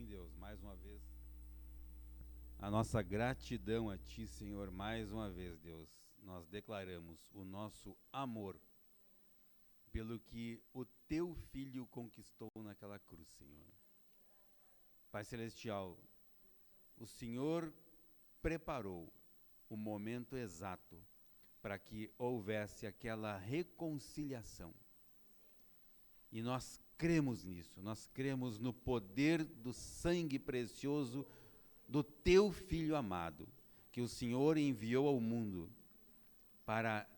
Deus, mais uma vez. A nossa gratidão a Ti, Senhor, mais uma vez, Deus. Nós declaramos o nosso amor pelo que o Teu Filho conquistou naquela cruz, Senhor. Pai Celestial, o Senhor preparou o momento exato para que houvesse aquela reconciliação. E nós cremos nisso, nós cremos no poder do sangue precioso do Teu Filho amado, que o Senhor enviou ao mundo para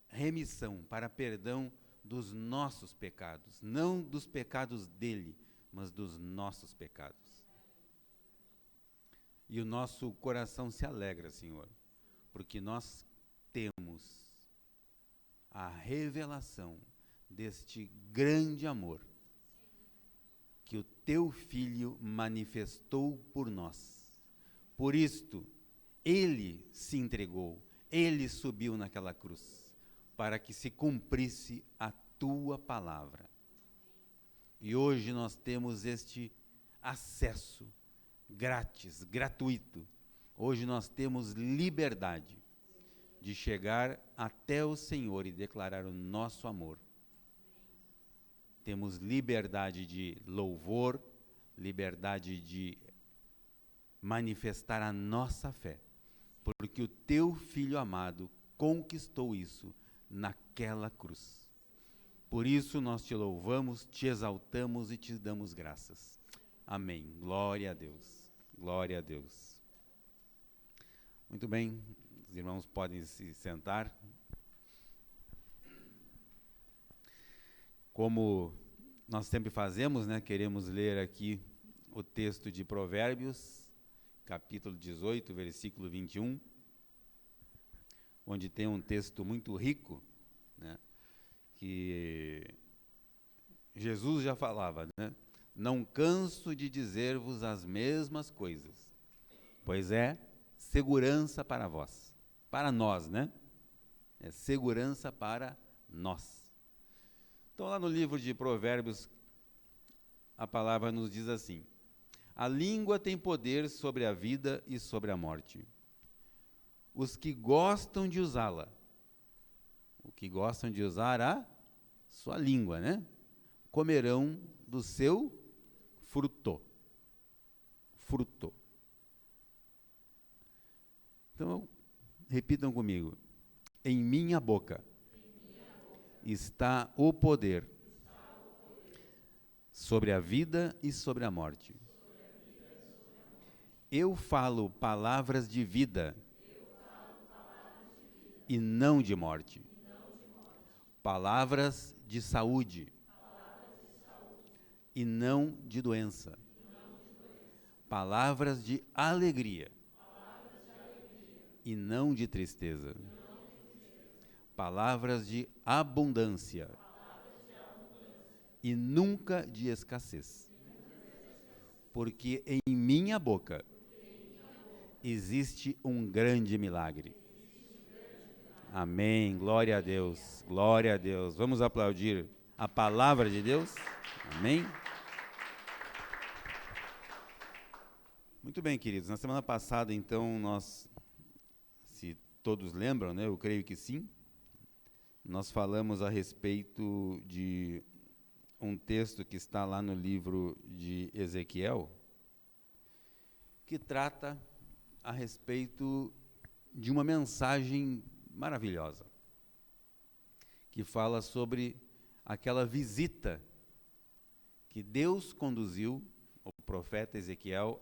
remissão, para perdão dos nossos pecados, não dos pecados dele, mas dos nossos pecados. E o nosso coração se alegra, Senhor, porque nós temos a revelação deste grande amor que o Teu Filho manifestou por nós. Por isto, Ele se entregou, Ele subiu naquela cruz, para que se cumprisse a Tua palavra. E hoje nós temos este acesso grátis, gratuito. Hoje nós temos liberdade de chegar até o Senhor e declarar o nosso amor. Temos liberdade de louvor, liberdade de manifestar a nossa fé, porque o Teu Filho amado conquistou isso naquela cruz. Por isso nós Te louvamos, Te exaltamos e Te damos graças. Amém. Glória a Deus. Glória a Deus. Muito bem, os irmãos podem se sentar. Como nós sempre fazemos, né, queremos ler aqui o texto de Provérbios, capítulo 18, versículo 21, onde tem um texto muito rico, né, que Jesus já falava, né? Não canso de dizer-vos as mesmas coisas, pois é segurança para vós, para nós, né? É segurança para nós. Então, lá no livro de Provérbios, a palavra nos diz assim: a língua tem poder sobre a vida e sobre a morte. Os que gostam de usá-la, o que gostam de usar a sua língua, né? Comerão do seu fruto. Fruto. Então, repitam comigo. Em minha boca está o poder sobre a vida e sobre a morte. Eu falo palavras de vida e não de morte. Palavras de saúde e não de doença. Palavras de alegria e não de tristeza. Palavras de abundância e nunca de escassez. Porque em minha boca existe um grande milagre. Amém. Glória a Deus. Glória a Deus. Vamos aplaudir a palavra de Deus. Amém. Muito bem, queridos. Na semana passada, então, nós, se todos lembram, né? Eu creio que sim. Nós falamos a respeito de um texto que está lá no livro de Ezequiel, que trata a respeito de uma mensagem maravilhosa, que fala sobre aquela visita que Deus conduziu o profeta Ezequiel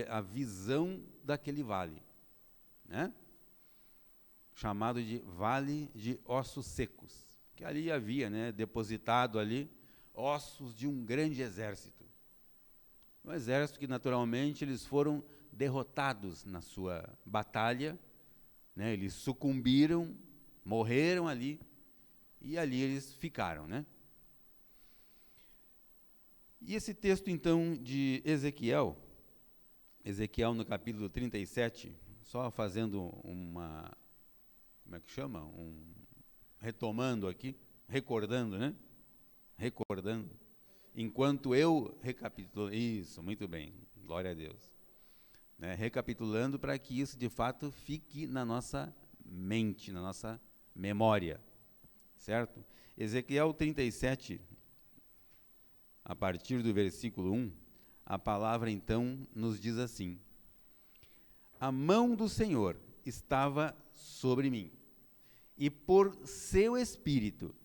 a visão daquele vale, né? Chamado de Vale de Ossos Secos, que ali havia, né, depositado ali ossos de um grande exército. Um exército que naturalmente eles foram derrotados na sua batalha, né? Eles sucumbiram, morreram ali, e ali eles ficaram, né? E esse texto, então, de Ezequiel no capítulo 37, só fazendo uma, como é que chama? Retomando aqui, recordando, né? Recordando. enquanto eu recapitulo, isso, muito bem, glória a Deus. Né? Recapitulando para que isso de fato fique na nossa mente, na nossa memória, certo? Ezequiel 37, a partir do versículo 1, a palavra então nos diz assim: a mão do Senhor estava sobre mim, e por seu Espírito,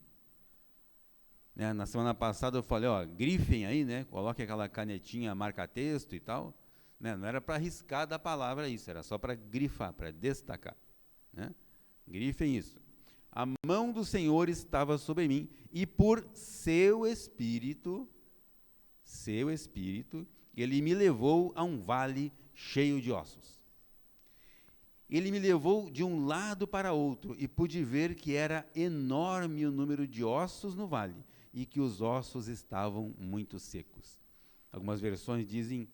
né, na semana passada eu falei, grifem aí, né, coloque aquela canetinha marca-texto e tal, né, não era para riscar da palavra isso, era só para grifar, para destacar, né, grifem isso. A mão do Senhor estava sobre mim, e por seu Espírito, ele me levou a um vale cheio de ossos. Ele me levou de um lado para outro, e pude ver que era enorme o número de ossos no vale, e que os ossos estavam muito secos. Algumas versões dizem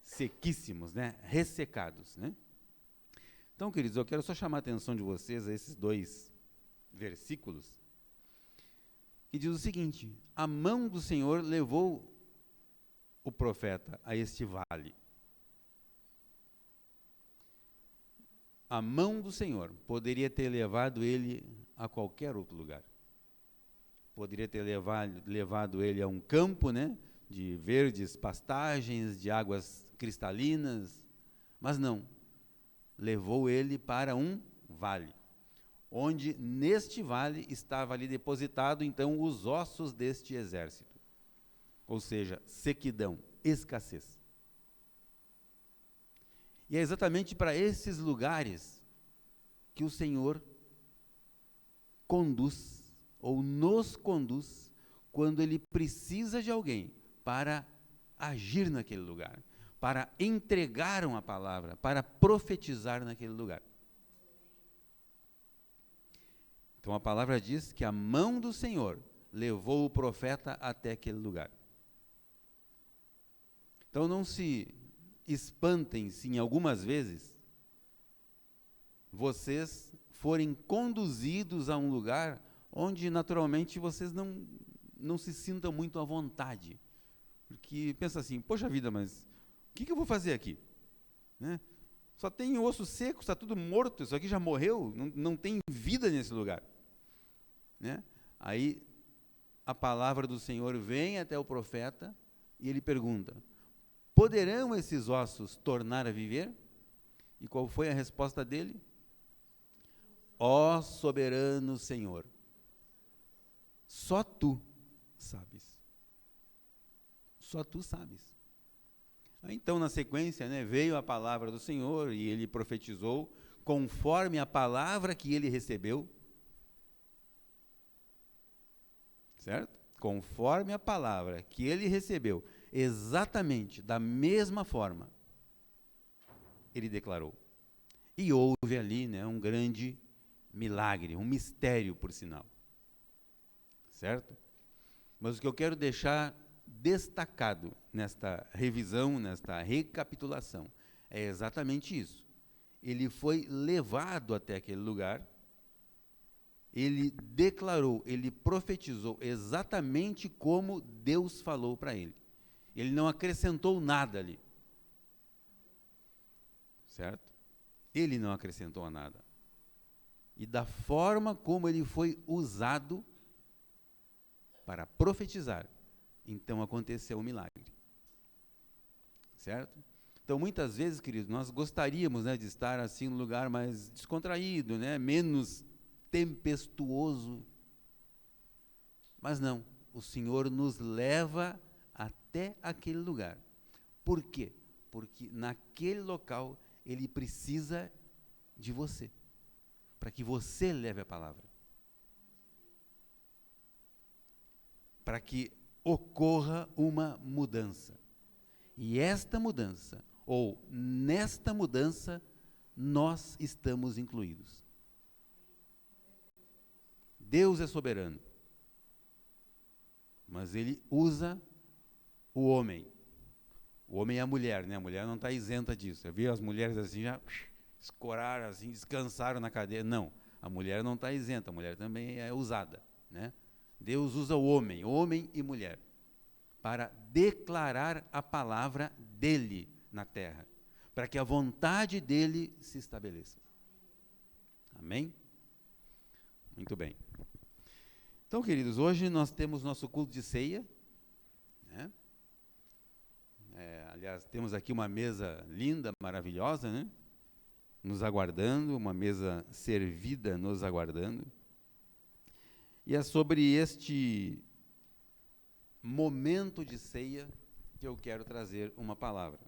sequíssimos, né? Ressecados, né? Então, queridos, eu quero só chamar a atenção de vocês a esses dois versículos, que diz o seguinte: a mão do Senhor levou o profeta a este vale. A mão do Senhor poderia ter levado ele a qualquer outro lugar. Poderia ter levado ele a um campo, né, de verdes pastagens, de águas cristalinas, mas não. Levou ele para um vale, onde neste vale estava ali depositado então os ossos deste exército. Ou seja, sequidão, escassez. E é exatamente para esses lugares que o Senhor conduz, ou nos conduz, quando Ele precisa de alguém para agir naquele lugar, para entregar uma palavra, para profetizar naquele lugar. Então a palavra diz que a mão do Senhor levou o profeta até aquele lugar. Então não se espantem se em algumas vezes vocês forem conduzidos a um lugar onde naturalmente vocês não se sintam muito à vontade, porque pensa assim, poxa vida, mas o que eu vou fazer aqui? Né? Só tem osso seco, está tudo morto, isso aqui já morreu, não tem vida nesse lugar. Né? Aí a palavra do Senhor vem até o profeta e ele pergunta: poderão esses ossos tornar a viver? E qual foi a resposta dele? Ó soberano Senhor, só tu sabes. Só tu sabes. Então, na sequência, né, veio a palavra do Senhor e ele profetizou conforme a palavra que ele recebeu. Certo? Conforme a palavra que ele recebeu, exatamente da mesma forma, ele declarou. E houve ali, né, um grande milagre, um mistério, por sinal. Certo? Mas o que eu quero deixar destacado nesta revisão, nesta recapitulação, é exatamente isso. Ele foi levado até aquele lugar, ele declarou, ele profetizou exatamente como Deus falou para ele. Ele não acrescentou nada ali. Certo? Ele não acrescentou nada. E da forma como ele foi usado para profetizar, então aconteceu um milagre. Certo? Então, muitas vezes, queridos, nós gostaríamos, né, de estar assim num lugar mais descontraído, né, menos tempestuoso. Mas não, o Senhor nos leva até aquele lugar. Por quê? Porque naquele local Ele precisa de você, para que você leve a palavra. Para que ocorra uma mudança. E esta mudança, ou nesta mudança, nós estamos incluídos. Deus é soberano, mas Ele usa o homem. O homem e a mulher, né? A mulher não está isenta disso. Eu vi as mulheres assim, já escoraram, assim, descansaram na cadeira. Não, a mulher não está isenta, a mulher também é usada, né? Deus usa o homem e mulher, para declarar a palavra dele na terra, para que a vontade dele se estabeleça. Amém? Muito bem. Então, queridos, hoje nós temos nosso culto de ceia, né? Aliás, temos aqui uma mesa linda, maravilhosa, né? Nos aguardando, uma mesa servida nos aguardando. E é sobre este momento de ceia que eu quero trazer uma palavra.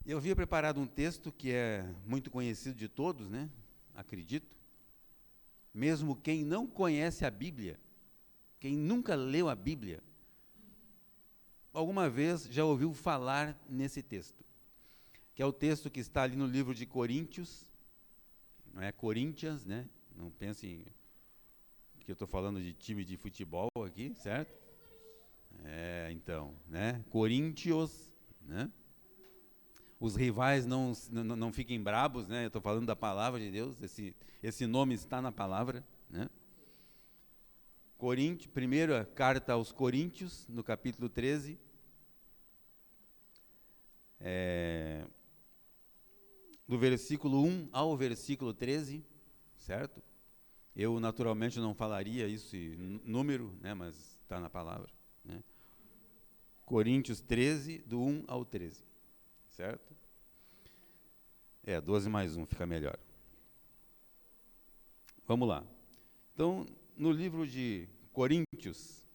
Eu havia preparado um texto que é muito conhecido de todos, né? Acredito. Mesmo quem não conhece a Bíblia, quem nunca leu a Bíblia, alguma vez já ouviu falar nesse texto, que é o texto que está ali no livro de Coríntios, não é Corinthians, né? Não pensem que eu estou falando de time de futebol aqui, certo? Então, né? Coríntios, né? Os rivais não fiquem brabos, né? Eu estou falando da palavra de Deus, esse nome está na palavra, né? Primeira carta aos Coríntios, no capítulo 13, do versículo 1 ao versículo 13, certo? Eu, naturalmente, não falaria isso em número, né, mas está na palavra, né? Coríntios 13, do 1 ao 13, certo? 12 mais 1 fica melhor. Vamos lá. Então, no livro de Coríntios,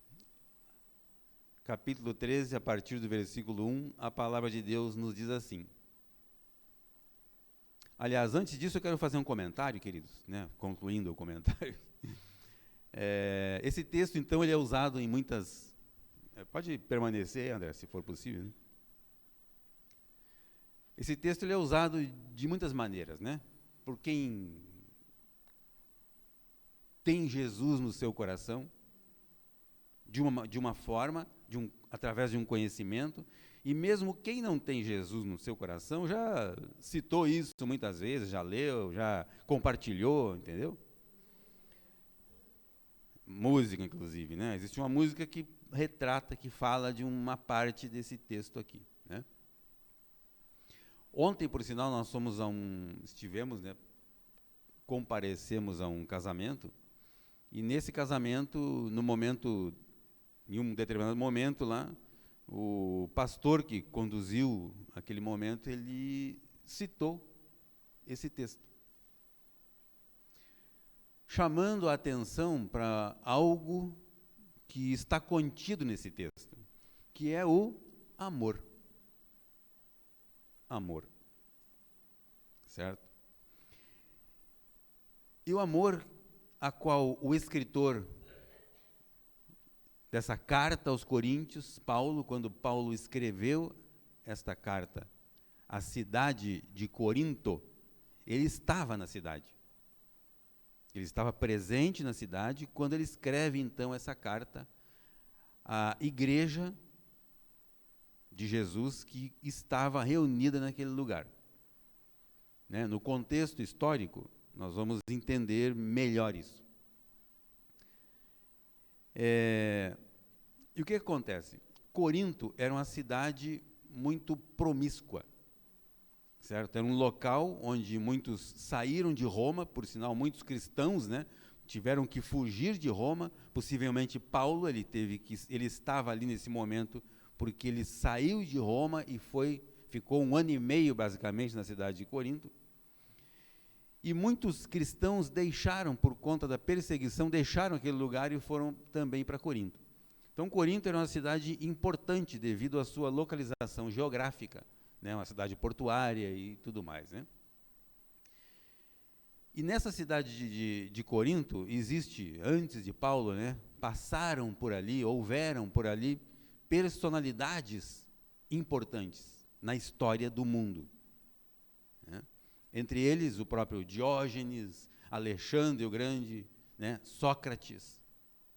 capítulo 13, a partir do versículo 1, a palavra de Deus nos diz assim. Aliás, antes disso eu quero fazer um comentário, queridos, né? Concluindo o comentário. Esse texto, então, ele é usado em muitas... pode permanecer, André, se for possível, né? Esse texto ele é usado de muitas maneiras, né? Por quem tem Jesus no seu coração, de uma forma, através de um conhecimento, e mesmo quem não tem Jesus no seu coração já citou isso muitas vezes, já leu, já compartilhou, entendeu? Música, inclusive, né? Existe uma música que retrata, que fala de uma parte desse texto aqui, né? Ontem, por sinal, nós estivemos, né? Comparecemos a um casamento, e nesse casamento, em um determinado momento lá, o pastor que conduziu aquele momento, ele citou esse texto, chamando a atenção para algo que está contido nesse texto, que é o amor. Amor. Certo? E o amor a qual o escritor dessa carta aos Coríntios, Paulo, quando Paulo escreveu esta carta à cidade de Corinto, ele estava na cidade. Ele estava presente na cidade quando ele escreve, então, essa carta à igreja de Jesus que estava reunida naquele lugar. Né? No contexto histórico, nós vamos entender melhor isso. E o que acontece? Corinto era uma cidade muito promíscua, certo? Era um local onde muitos saíram de Roma, por sinal, muitos cristãos, né, tiveram que fugir de Roma. Possivelmente Paulo, ele estava ali nesse momento porque ele saiu de Roma e ficou 1 ano e meio, basicamente, na cidade de Corinto. E muitos cristãos por conta da perseguição, deixaram aquele lugar e foram também para Corinto. Então, Corinto era uma cidade importante devido à sua localização geográfica, né, uma cidade portuária e tudo mais, né? E nessa cidade de Corinto, existe, antes de Paulo, né, houveram por ali personalidades importantes na história do mundo, né? Entre eles, o próprio Diógenes, Alexandre o Grande, né, Sócrates,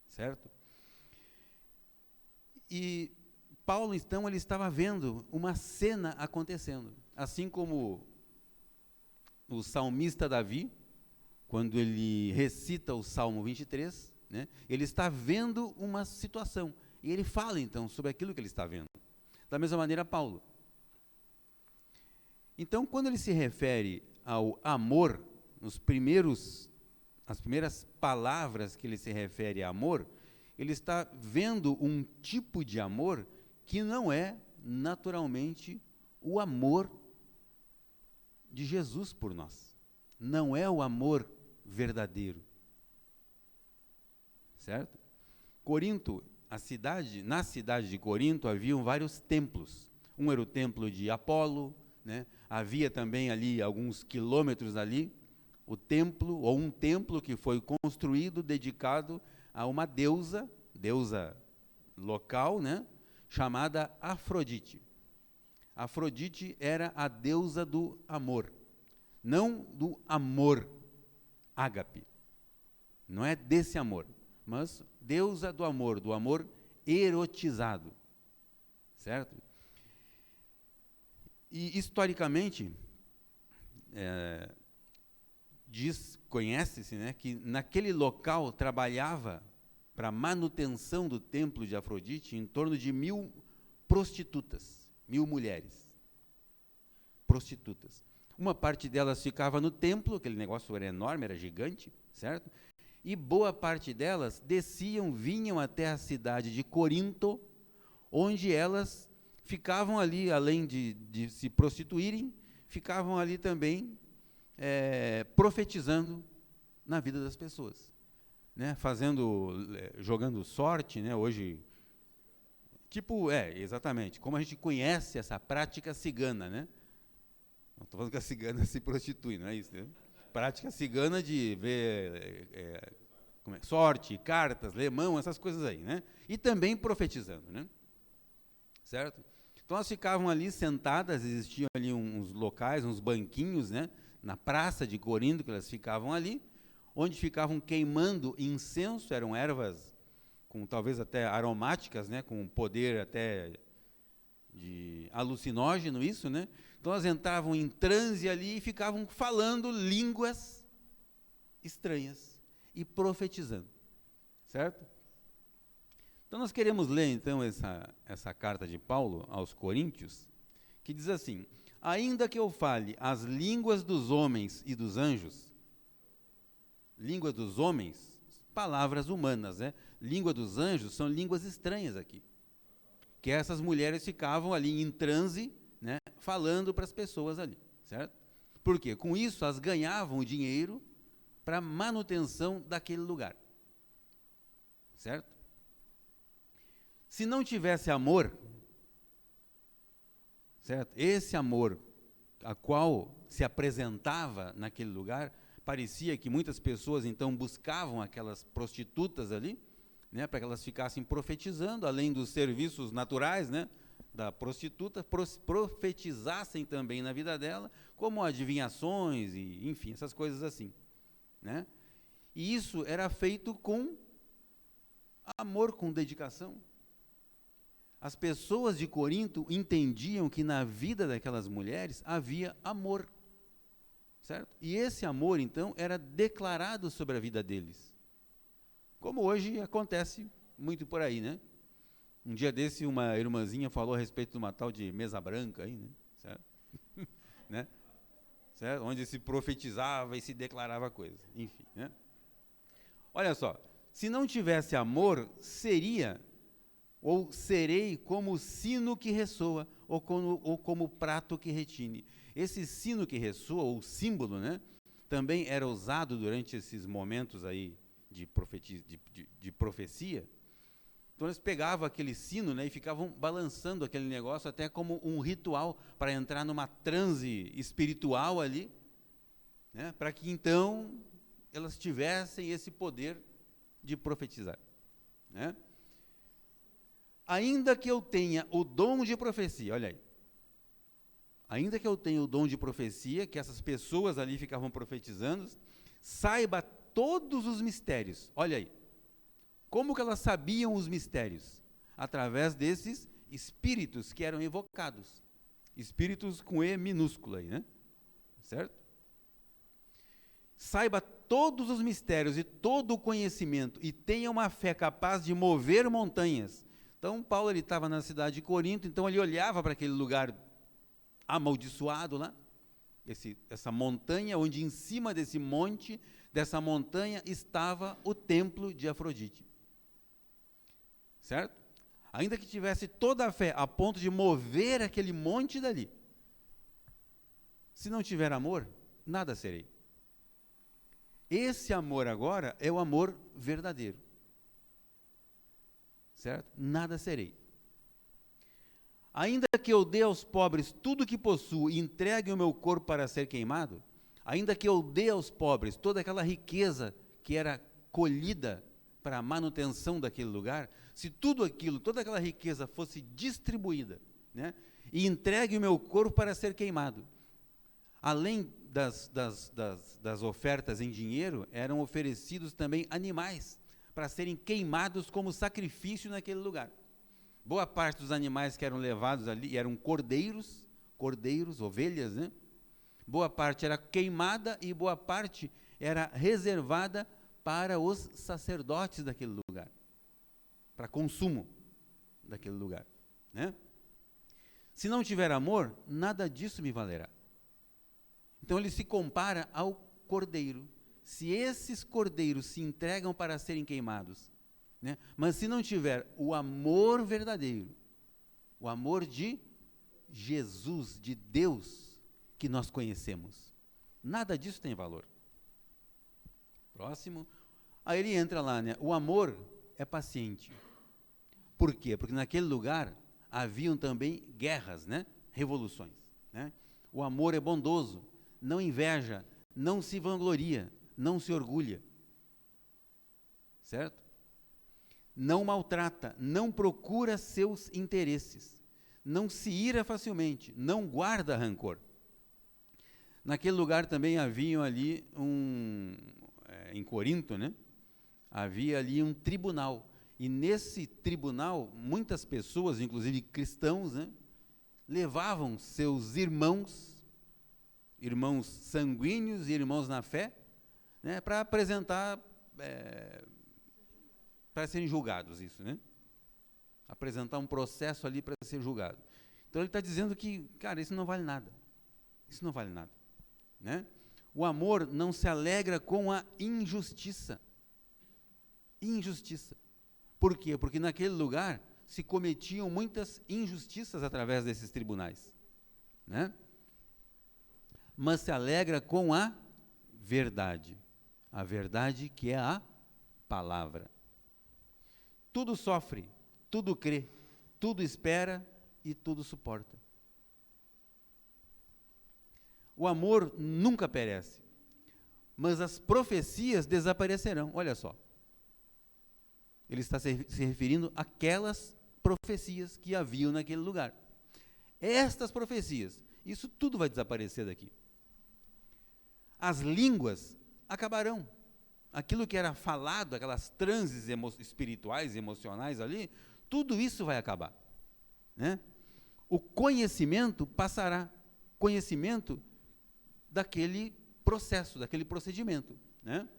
certo? E Paulo, então, ele estava vendo uma cena acontecendo, assim como o salmista Davi, quando ele recita o Salmo 23, né, ele está vendo uma situação. E ele fala, então, sobre aquilo que ele está vendo. Da mesma maneira, Paulo. Então, quando ele se refere ao amor, as primeiras palavras que ele se refere a amor, ele está vendo um tipo de amor que não é naturalmente o amor de Jesus por nós. Não é o amor verdadeiro. Certo? Corinto, na cidade de Corinto haviam vários templos. Um era o templo de Apolo, né? Havia também ali, alguns quilômetros ali, um templo que foi construído, dedicado a uma deusa local, né? Chamada Afrodite. Afrodite era a deusa do amor, não do amor ágape, não é desse amor, mas deusa do amor erotizado, certo? E historicamente, conhece-se, né, que naquele local trabalhava para a manutenção do templo de Afrodite em torno de 1.000 prostitutas, 1.000 mulheres prostitutas. Uma parte delas ficava no templo, aquele negócio era enorme, era gigante, certo? E boa parte delas vinham até a cidade de Corinto, onde elas ficavam ali, além de se prostituírem, ficavam ali também profetizando na vida das pessoas, né? Jogando sorte, né? Hoje, exatamente, como a gente conhece essa prática cigana, né? Não estou falando que a cigana se prostitui, não é isso, né? Prática cigana de ver sorte, cartas, lemão, essas coisas aí, né? E também profetizando, né? Certo? Então elas ficavam ali sentadas, existiam ali uns locais, uns banquinhos, né? Na praça de Corinto, que elas ficavam ali, onde ficavam queimando incenso, eram ervas com talvez até aromáticas, né? Com poder até de alucinógeno, isso, né? Então elas entravam em transe ali e ficavam falando línguas estranhas e profetizando, certo? Então nós queremos ler então essa carta de Paulo aos Coríntios, que diz assim: ainda que eu fale as línguas dos homens e dos anjos, língua dos homens, palavras humanas, né? Língua dos anjos são línguas estranhas aqui, que essas mulheres ficavam ali em transe, né, falando para as pessoas ali, certo? Por quê? Com isso, elas ganhavam dinheiro para a manutenção daquele lugar, certo? Se não tivesse amor, certo? Esse amor a qual se apresentava naquele lugar, parecia que muitas pessoas, então, buscavam aquelas prostitutas ali, né, para que elas ficassem profetizando, além dos serviços naturais, né, da prostituta, profetizassem também na vida dela, como adivinhações e, enfim, essas coisas assim, né? E isso era feito com amor, com dedicação. As pessoas de Corinto entendiam que na vida daquelas mulheres havia amor, certo? E esse amor, então, era declarado sobre a vida deles, como hoje acontece muito por aí, né? Um dia desse, uma irmãzinha falou a respeito de uma tal de mesa branca aí, né? Certo? Né? Certo? Onde se profetizava e se declarava coisa, enfim, né? Olha só, se não tivesse amor, serei como o sino que ressoa, ou como o prato que retine. Esse sino que ressoa, ou símbolo, né, também era usado durante esses momentos aí de profecia. Então eles pegavam aquele sino, né, e ficavam balançando aquele negócio até como um ritual para entrar numa transe espiritual ali, né, para que então elas tivessem esse poder de profetizar, né? Ainda que eu tenha o dom de profecia, olha aí, ainda que eu tenha o dom de profecia, que essas pessoas ali ficavam profetizando, saiba todos os mistérios, olha aí, como que elas sabiam os mistérios? Através desses espíritos que eram evocados, espíritos com E minúscula aí, né? Certo? Saiba todos os mistérios e todo o conhecimento, e tenha uma fé capaz de mover montanhas, Então, Paulo estava na cidade de Corinto, então ele olhava para aquele lugar amaldiçoado lá, essa montanha, onde em cima desse monte, dessa montanha, estava o templo de Afrodite. Certo? Ainda que tivesse toda a fé a ponto de mover aquele monte dali, se não tiver amor, nada serei. Esse amor agora é o amor verdadeiro. Certo? Nada serei. Ainda que eu dê aos pobres tudo o que possuo e entregue o meu corpo para ser queimado, ainda que eu dê aos pobres toda aquela riqueza que era colhida para a manutenção daquele lugar, se tudo aquilo, toda aquela riqueza fosse distribuída, né, e entregue o meu corpo para ser queimado, além das ofertas em dinheiro, eram oferecidos também animais para serem queimados como sacrifício naquele lugar. Boa parte dos animais que eram levados ali eram cordeiros, ovelhas, né? Boa parte era queimada e boa parte era reservada para os sacerdotes daquele lugar, para consumo daquele lugar, né? Se não tiver amor, nada disso me valerá. Então ele se compara ao cordeiro. Se esses cordeiros se entregam para serem queimados, né, mas se não tiver o amor verdadeiro, o amor de Jesus, de Deus, que nós conhecemos, nada disso tem valor. Próximo. Aí ele entra lá, né? O amor é paciente. Por quê? Porque naquele lugar haviam também guerras, né? Revoluções, né? O amor é bondoso, não inveja, não se vangloria, não se orgulha. Certo? Não maltrata, não procura seus interesses, não se ira facilmente, não guarda rancor. Naquele lugar também havia ali em Corinto, né? Havia ali um tribunal, e nesse tribunal, muitas pessoas, inclusive cristãos, né, levavam seus irmãos sanguíneos e irmãos na fé, né, para apresentar, para serem julgados, isso, né? Apresentar um processo ali para ser julgado. Então ele está dizendo que, cara, isso não vale nada. Isso não vale nada, né? O amor não se alegra com a injustiça. Injustiça. Por quê? Porque naquele lugar se cometiam muitas injustiças através desses tribunais, né? Mas se alegra com a verdade que é a palavra. Tudo sofre, tudo crê, tudo espera e tudo suporta. O amor nunca perece, mas as profecias desaparecerão. Olha só, ele está se referindo àquelas profecias que haviam naquele lugar. Estas profecias, isso tudo vai desaparecer daqui. As línguas acabarão. Aquilo que era falado, aquelas transes espirituais, emocionais ali, tudo isso vai acabar, né? O conhecimento passará, conhecimento daquele processo, daquele procedimento, né?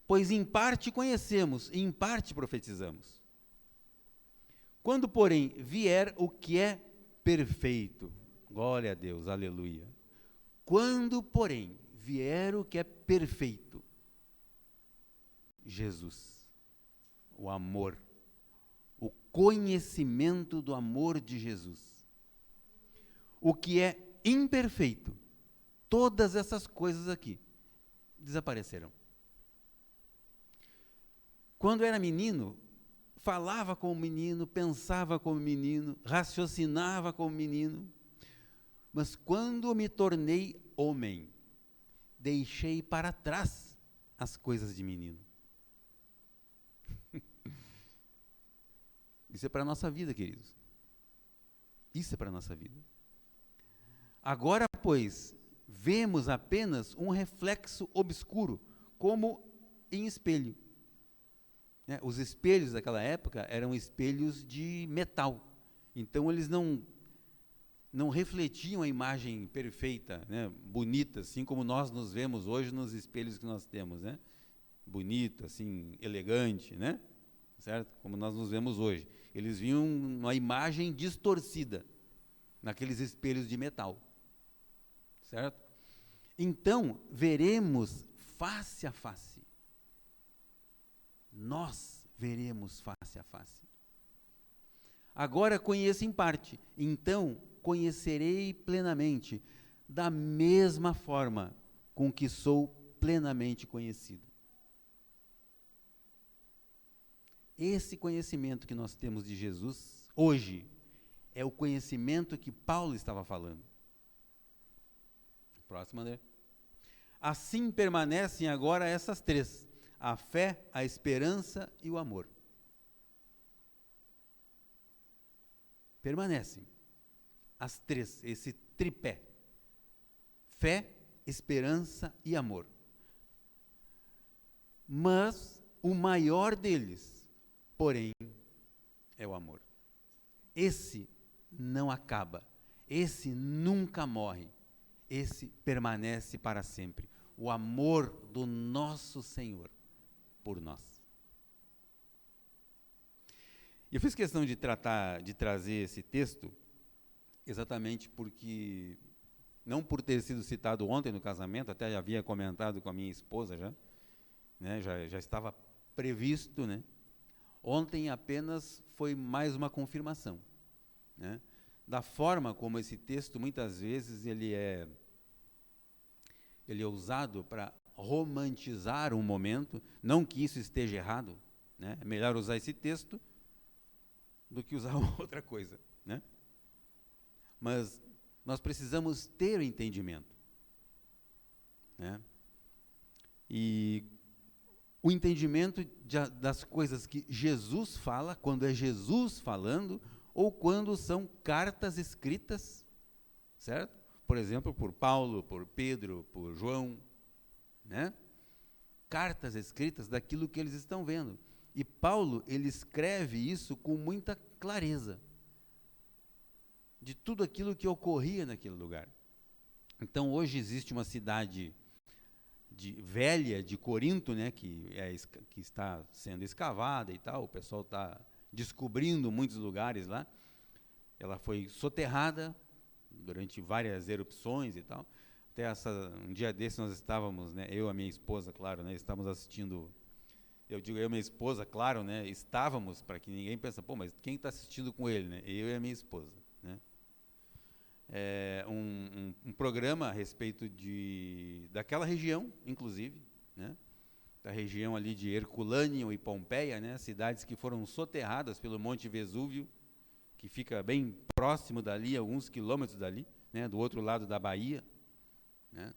Pois em parte conhecemos, e em parte profetizamos. Quando, porém, vier o que é perfeito, glória a Deus, aleluia. Quando, porém, vier o que é perfeito, Jesus, o amor, o conhecimento do amor de Jesus. O que é imperfeito, todas essas coisas aqui desaparecerão. Quando era menino, falava como menino, pensava como menino, raciocinava como menino, mas quando me tornei homem, deixei para trás as coisas de menino. Isso é para a nossa vida, queridos. Isso é para a nossa vida. Agora, pois, vemos apenas um reflexo obscuro, como em espelho. Os espelhos daquela época eram espelhos de metal. Então, eles não refletiam a imagem perfeita, né, bonita, assim como nós nos vemos hoje nos espelhos que nós temos, né? Bonito, assim, elegante, né? certo? Como nós nos vemos hoje. Eles viam uma imagem distorcida naqueles espelhos de metal, certo? Então, veremos face a face. Nós veremos face a face. Agora conheço em parte, então conhecerei plenamente, da mesma forma com que sou plenamente conhecido. Esse conhecimento que nós temos de Jesus hoje é o conhecimento que Paulo estava falando. Próximo, André. Assim permanecem agora essas três: a fé, a esperança e o amor. Permanecem as três, esse tripé: fé, esperança e amor. Mas o maior deles, porém, é o amor. Esse não acaba, esse nunca morre, esse permanece para sempre. O amor do nosso Senhor por nós. Eu fiz questão de trazer esse texto, exatamente porque, não por ter sido citado ontem no casamento, até já havia comentado com a minha esposa já, né, já estava previsto, né? Ontem apenas foi mais uma confirmação, né, da forma como esse texto, muitas vezes, ele é usado para romantizar um momento. Não que isso esteja errado, né? É melhor usar esse texto do que usar outra coisa, né? Mas nós precisamos ter o entendimento, né? E o entendimento das coisas que Jesus fala, quando é Jesus falando, ou quando são cartas escritas, certo? Por exemplo, por Paulo, por Pedro, por João, né? Cartas escritas daquilo que eles estão vendo. E Paulo, ele escreve isso com muita clareza, de tudo aquilo que ocorria naquele lugar. Então, hoje existe uma cidade velha de Corinto, né, que está sendo escavada e tal, o pessoal está descobrindo muitos lugares lá. Ela foi soterrada durante várias erupções e tal. Até um dia desses nós estávamos, né, eu e a minha esposa, claro, né, estávamos assistindo. Eu digo eu e minha esposa, claro, né, estávamos, para que ninguém pense, pô, mas quem está assistindo com ele, né? Eu e a minha esposa, né? Um programa a respeito daquela região, inclusive, né, da região ali de Herculâneo e Pompeia, né, cidades que foram soterradas pelo Monte Vesúvio, que fica bem próximo dali, alguns quilômetros dali, né, do outro lado da Bahia, né.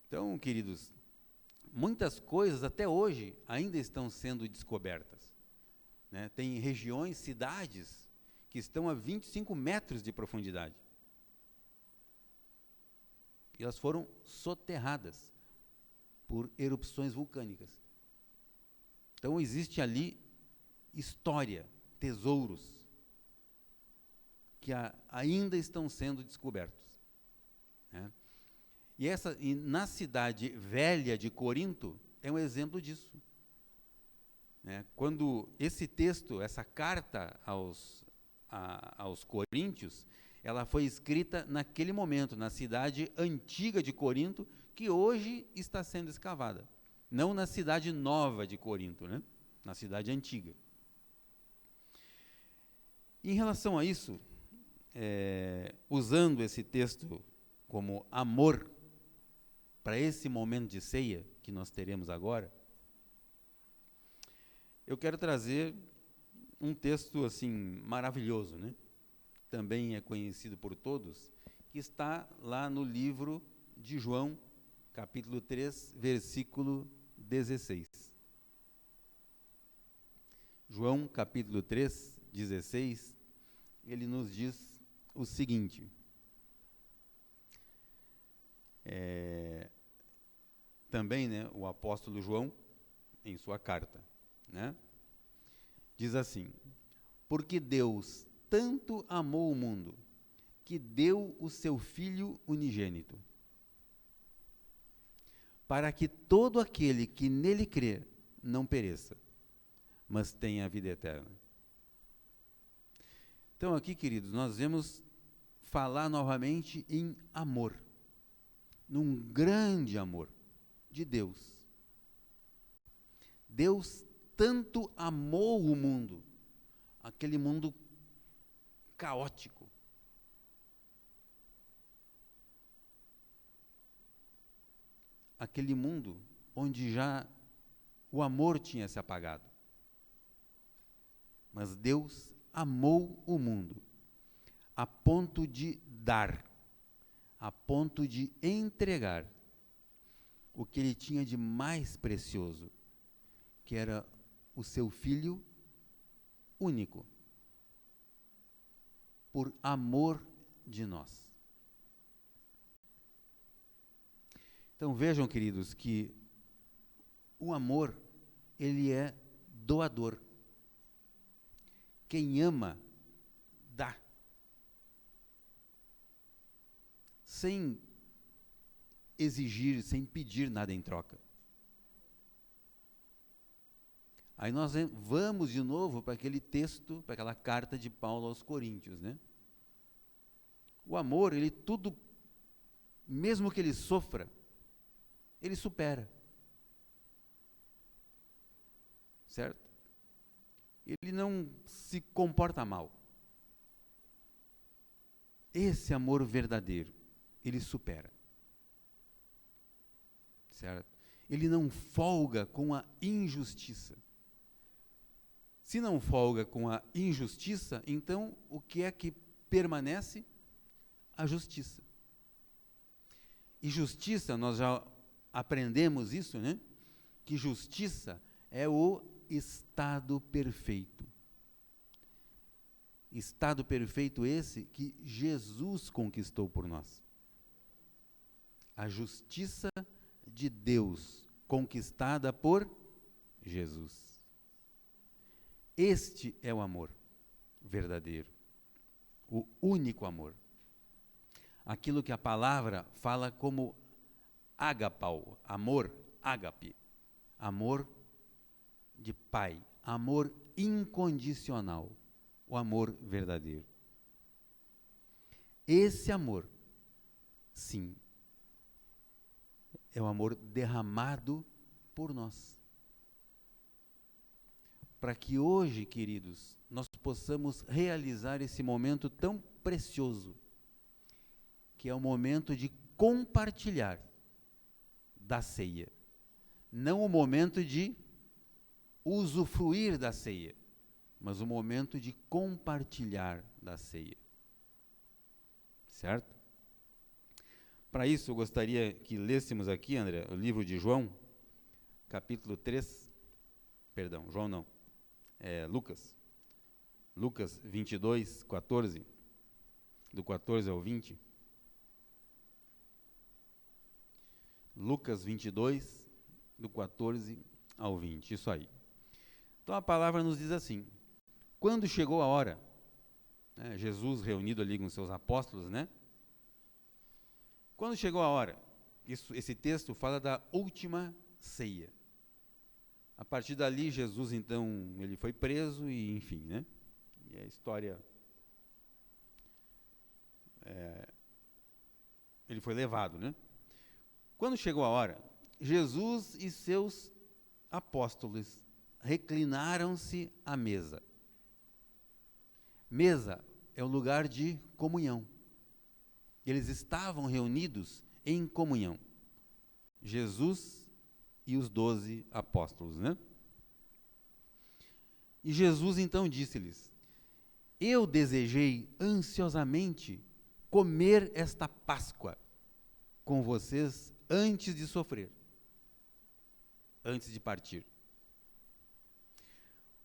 Então, queridos, muitas coisas até hoje ainda estão sendo descobertas, né. Tem regiões, cidades, que estão a 25 metros de profundidade. E elas foram soterradas por erupções vulcânicas. Então, existe ali história, tesouros, que ainda estão sendo descobertos, né? E na cidade velha de Corinto, é um exemplo disso, né? Quando esse texto, essa carta aos coríntios, ela foi escrita naquele momento, na cidade antiga de Corinto, que hoje está sendo escavada. Não na cidade nova de Corinto, né? Na cidade antiga. Em relação a isso, usando esse texto como amor para esse momento de ceia que nós teremos agora, eu quero trazer um texto assim maravilhoso, né? Também é conhecido por todos, que está lá no livro de João, capítulo 3, versículo 16. João, capítulo 3, 16, ele nos diz o seguinte, também, né, o apóstolo João, em sua carta, né, diz assim: porque Deus tanto amou o mundo, que deu o seu Filho unigênito, para que todo aquele que nele crê não pereça, mas têm a vida eterna. Então aqui, queridos, nós vemos falar novamente em amor, num grande amor de Deus. Deus tanto amou o mundo, aquele mundo caótico, aquele mundo onde já o amor tinha se apagado. Mas Deus amou o mundo a ponto de dar, a ponto de entregar o que ele tinha de mais precioso, que era o seu Filho único, por amor de nós. Então vejam, queridos, que o amor, ele é doador. Quem ama, dá. Sem exigir, sem pedir nada em troca. Aí nós vamos de novo para aquele texto, para aquela carta de Paulo aos Coríntios, né? O amor, ele tudo, mesmo que ele sofra, ele supera. Certo? Ele não se comporta mal. Esse amor verdadeiro, ele supera. Certo? Ele não folga com a injustiça. Se não folga com a injustiça, então o que é que permanece? A justiça. E justiça, nós já aprendemos isso, né? Que justiça é o estado perfeito. Estado perfeito esse que Jesus conquistou por nós. A justiça de Deus conquistada por Jesus. Este é o amor verdadeiro, o único amor. Aquilo que a palavra fala como agapau, amor, ágape, amor de pai, amor incondicional, o amor verdadeiro. Esse amor, sim, é o amor derramado por nós. Para que hoje, queridos, nós possamos realizar esse momento tão precioso, que é o momento de compartilhar da ceia. Não o momento de usufruir da ceia, mas o momento de compartilhar da ceia. Certo? Para isso, eu gostaria que lêssemos aqui, André, o livro de João, capítulo 3, perdão, João não, Lucas 22, 14, do 14 ao 20. Lucas 22, do 14 ao 20, isso aí. Então a palavra nos diz assim: quando chegou a hora, né, Jesus reunido ali com seus apóstolos, né? Quando chegou a hora, esse texto fala da última ceia. A partir dali, Jesus, então, ele foi preso e, enfim, né? E a história, ele foi levado, né? Quando chegou a hora, Jesus e seus apóstolos reclinaram-se à mesa. Mesa é o lugar de comunhão. Eles estavam reunidos em comunhão. Jesus e os 12 apóstolos, né? E Jesus então disse-lhes: eu desejei ansiosamente comer esta Páscoa com vocês antes de sofrer, antes de partir.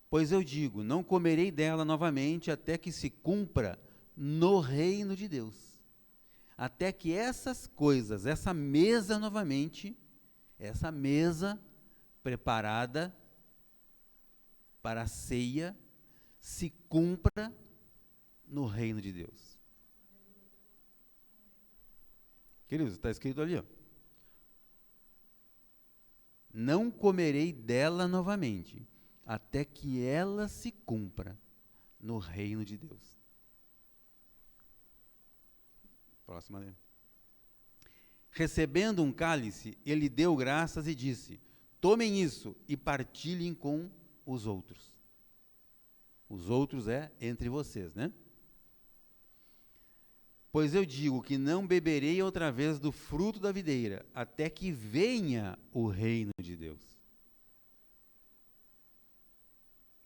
Pois eu digo, não comerei dela novamente até que se cumpra no reino de Deus. Até que essas coisas, essa mesa novamente, essa mesa preparada para a ceia, se cumpra no reino de Deus. Queridos, está escrito ali, ó. Não comerei dela novamente, até que ela se cumpra no reino de Deus. Próxima, né? Recebendo um cálice, ele deu graças e disse: tomem isso e partilhem com os outros. Os outros é entre vocês, né? Pois eu digo que não beberei outra vez do fruto da videira, até que venha o reino de Deus.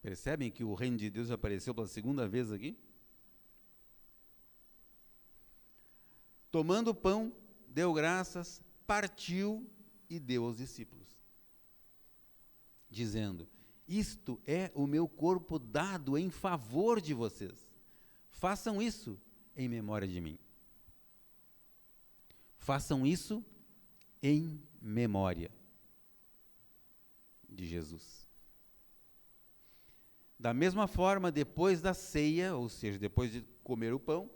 Percebem que o reino de Deus apareceu pela segunda vez aqui? Tomando o pão, deu graças, partiu e deu aos discípulos, dizendo: isto é o meu corpo dado em favor de vocês. Façam isso em memória de mim. Façam isso em memória de Jesus. Da mesma forma, depois da ceia, ou seja, depois de comer o pão,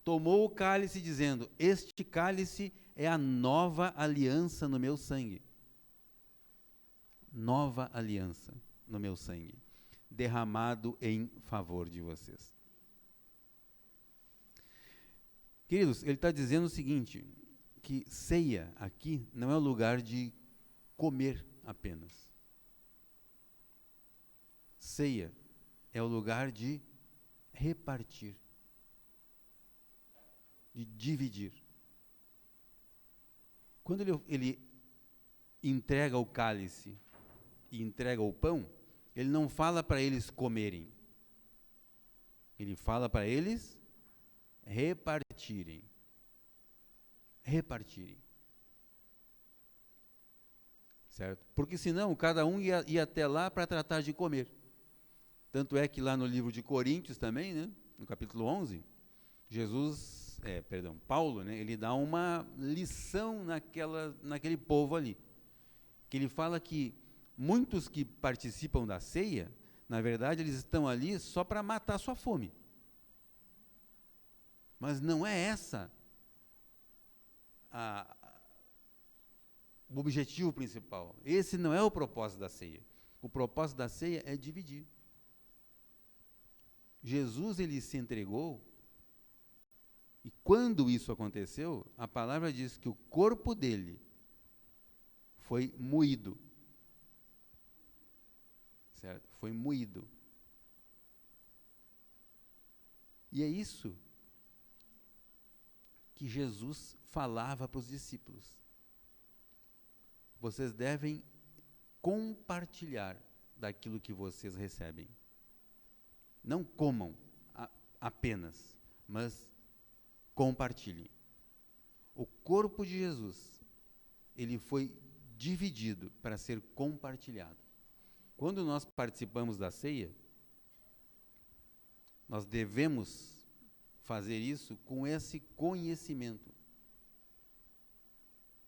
tomou o cálice, dizendo: este cálice é a nova aliança no meu sangue. Nova aliança no meu sangue, derramado em favor de vocês. Queridos, ele está dizendo o seguinte, que ceia aqui não é o lugar de comer apenas. Ceia é o lugar de repartir, de dividir. Quando ele entrega o cálice e entrega o pão, ele não fala para eles comerem. Ele fala para eles repartirem. Repartirem. Certo? Porque senão cada um ia até lá para tratar de comer. Tanto é que lá no livro de Coríntios também, né, no capítulo 11, Paulo, né, ele dá uma lição naquele povo ali. Que ele fala que muitos que participam da ceia, na verdade, eles estão ali só para matar sua fome. Mas não é essa o objetivo principal. Esse não é o propósito da ceia. O propósito da ceia é dividir. Jesus, ele se entregou, e quando isso aconteceu, a palavra diz que o corpo dele foi moído. Certo? Foi moído. E é isso que Jesus falava para os discípulos. Vocês devem compartilhar daquilo que vocês recebem. Não comam apenas, mas compartilhem. O corpo de Jesus, ele foi dividido para ser compartilhado. Quando nós participamos da ceia, nós devemos fazer isso com esse conhecimento,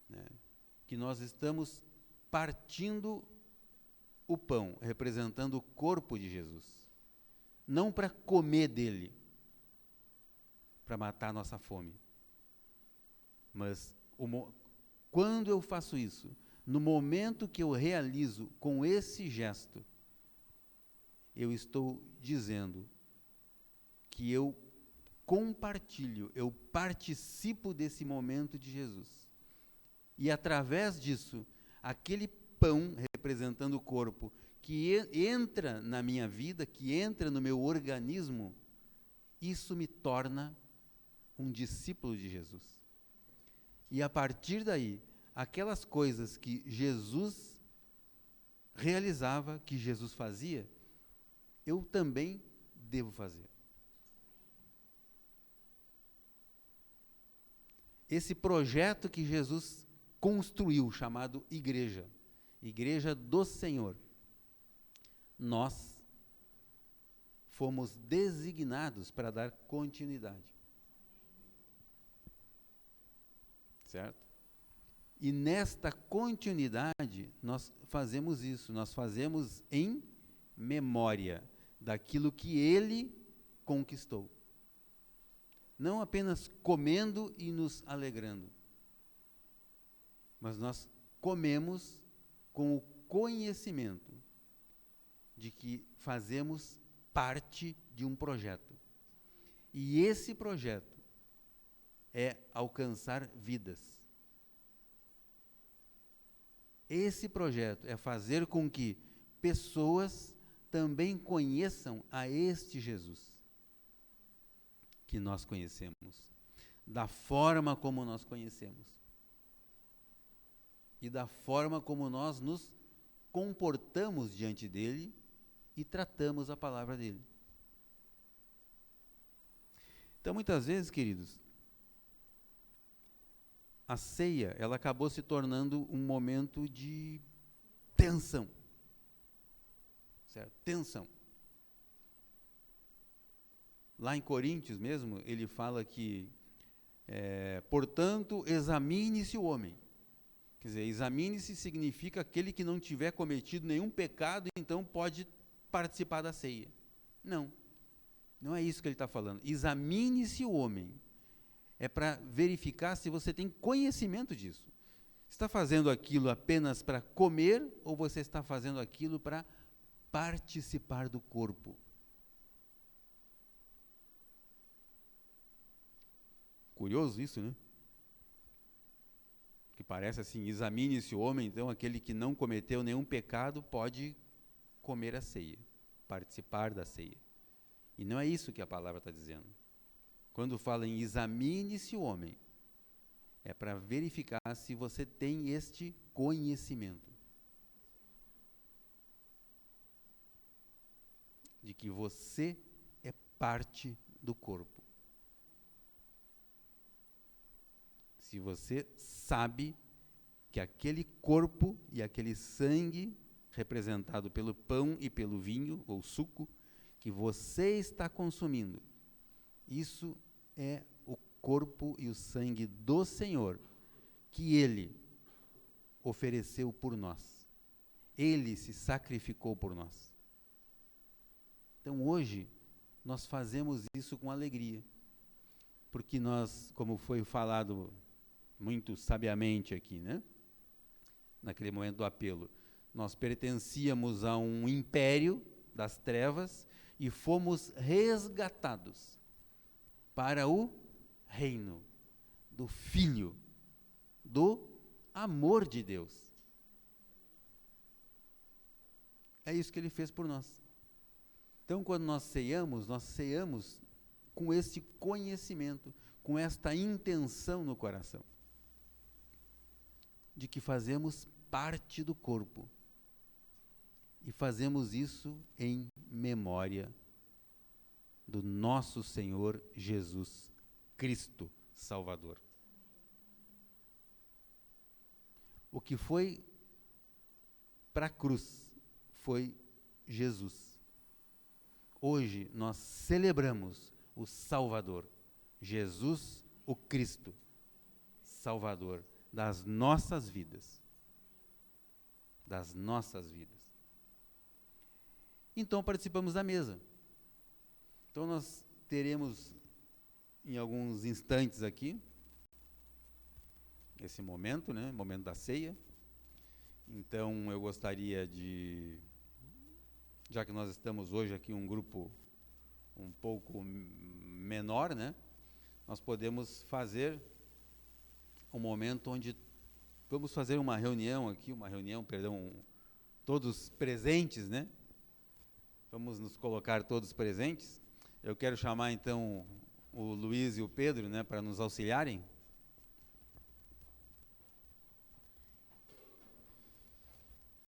né? Que nós estamos partindo o pão, representando o corpo de Jesus. Não para comer dele, para matar a nossa fome. Mas quando eu faço isso, no momento que eu realizo com esse gesto, eu estou dizendo que eu compartilho, eu participo desse momento de Jesus. E através disso, aquele pão representando o corpo, que entra na minha vida, que entra no meu organismo, isso me torna um discípulo de Jesus. E a partir daí, aquelas coisas que Jesus realizava, que Jesus fazia, eu também devo fazer. Esse projeto que Jesus construiu, chamado igreja, Igreja do Senhor, nós fomos designados para dar continuidade. Certo? E nesta continuidade, nós fazemos isso, nós fazemos em memória daquilo que Ele conquistou. Não apenas comendo e nos alegrando, mas nós comemos com o conhecimento de que fazemos parte de um projeto. E esse projeto é alcançar vidas. Esse projeto é fazer com que pessoas também conheçam a este Jesus que nós conhecemos, da forma como nós conhecemos e da forma como nós nos comportamos diante dele e tratamos a palavra dele. Então, muitas vezes, queridos, a ceia, ela acabou se tornando um momento de tensão. Certo? Tensão. Lá em Coríntios mesmo, ele fala que, portanto, examine-se o homem. Quer dizer, examine-se significa aquele que não tiver cometido nenhum pecado, então pode participar da ceia. Não, não é isso que ele está falando. Examine-se o homem. É para verificar se você tem conhecimento disso. Está fazendo aquilo apenas para comer ou você está fazendo aquilo para participar do corpo? Curioso isso, né? Que parece assim, examine-se o homem, então aquele que não cometeu nenhum pecado pode comer a ceia, participar da ceia. E não é isso que a palavra está dizendo. Quando fala em examine-se o homem, é para verificar se você tem este conhecimento de que você é parte do corpo. Se você sabe que aquele corpo e aquele sangue, representado pelo pão e pelo vinho, ou suco, que você está consumindo, isso é o corpo e o sangue do Senhor, que Ele ofereceu por nós. Ele se sacrificou por nós. Então hoje, nós fazemos isso com alegria, porque nós, como foi falado muito sabiamente aqui, né? Naquele momento do apelo, nós pertencíamos a um império das trevas e fomos resgatados para o reino do Filho, do amor de Deus. É isso que ele fez por nós. Então, quando nós ceiamos com esse conhecimento, com esta intenção no coração, de que fazemos parte do corpo. E fazemos isso em memória do nosso Senhor Jesus Cristo Salvador. O que foi para a cruz foi Jesus. Hoje nós celebramos o Salvador, Jesus o Cristo, Salvador das nossas vidas. Das nossas vidas. Então participamos da mesa. Então nós teremos em alguns instantes aqui esse momento, né, momento da ceia. Então eu gostaria de, já que nós estamos hoje aqui um grupo um pouco menor, né, nós podemos fazer um momento onde vamos fazer uma reunião aqui, todos presentes, né? Vamos nos colocar todos presentes. Eu quero chamar então o Luiz e o Pedro, né, para nos auxiliarem.